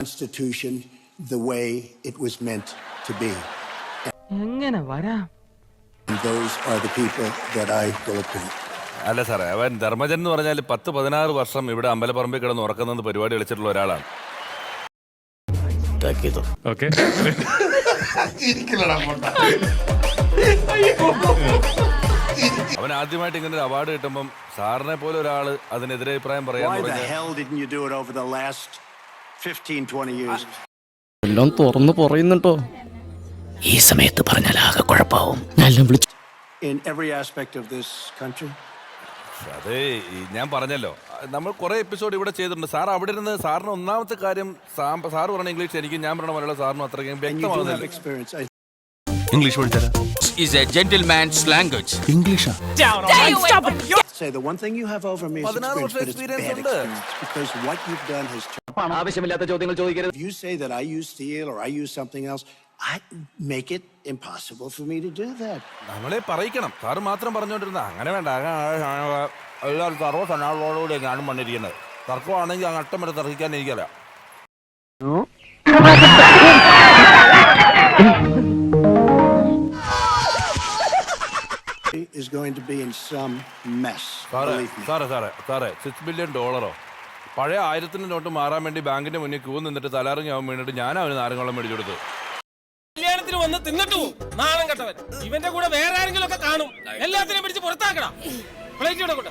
Constitution the way it was meant to be. And those are the people that I will appoint. അല്ല സാറേ, അവൻ ധർമ്മജൻ എന്ന് പറഞ്ഞാൽ 10-16 വർഷം ഇവിടെ അമ്പലപ്പറമ്പിൽ കിടന്ന് ഉറക്കുന്ന പരിപാടി കളിച്ചിട്ടുള്ള ഒരാളാണ്. അവൻ ആദ്യമായിട്ട് ഇങ്ങനെ ഒരു അവാർഡ് കിട്ടുമ്പം സാറിനെ പോലെ ഒരാള് അതിനെതിരെ അഭിപ്രായം പറയാൻ എല്ലാം തുറന്നു പറയുന്നുണ്ടോ? ഈ സമയത്ത് പറഞ്ഞാൽ ആകെ കുഴപ്പാവും. അതെ, ഞാൻ പറഞ്ഞല്ലോ, നമ്മൾ കുറെ എപ്പിസോഡ് ഇവിടെ ചെയ്തിട്ടുണ്ട്. സാർ അവിടെ ഇരുന്ന് സാറിന് ഒന്നാമത്തെ കാര്യം സാറ് പറഞ്ഞ ഇംഗ്ലീഷ് എനിക്കും ഞാൻ പറഞ്ഞ മലയാളം സാറിനും അത്രയ്ക്കും വ്യക്തമാകുന്നില്ല. English പഠിച്ചാലോ? Is a gentleman's language. English. Say the one thing you have over me is experience, but it's bad experience because what you've done has changed. ആവശ്യമില്ലാത്ത ചോദ്യങ്ങൾ ചോദിക്കരുത്. If you say that I use steel or I use something else, I make it impossible for me to do that. നമ്മളെ പറയിക്കണം. Sir മാത്രം പറഞ്ഞുകൊണ്ടിരുന്ന അങ്ങനെ വേണ്ട. എല്ലാവരും സർവ്വസന്നാളോടുകൂടി ഞാനും വന്നിരിക്കുന്നത്. തർക്കമാണെങ്കിൽ അങ്ങ് അട്ടം വരെ തർക്കിക്കാൻ എനിക്കല്ല. Is going to be in some mess. സാറേ 6 ബില്യൺ ഡോളറോ പഴയ 1000 നോട്ട് മാറാൻ വേണ്ടി ബാങ്കിന്റെ മുന്നിൽ ക്യൂ നിന്നിട്ട് തലറങ്ങി ആവാൻ വേണ്ടിട്ട് ഞാൻ അവന് നാരങ്ങവെള്ളം മേടിച്ചു കൊടുത്തു. കല്യാണത്തിന് വന്ന് തിന്നിട്ടു നാണം കെട്ടവൻ. ഇവന്റെ കൂടെ വേറെ ആരെങ്കിലും ഒക്കെ കാണും. എല്ലാത്തിനെയും പിടിച്ച് പുറത്താക്കണം. പ്ലേറ്റ് ഇവിടെ കൊണ്ടു.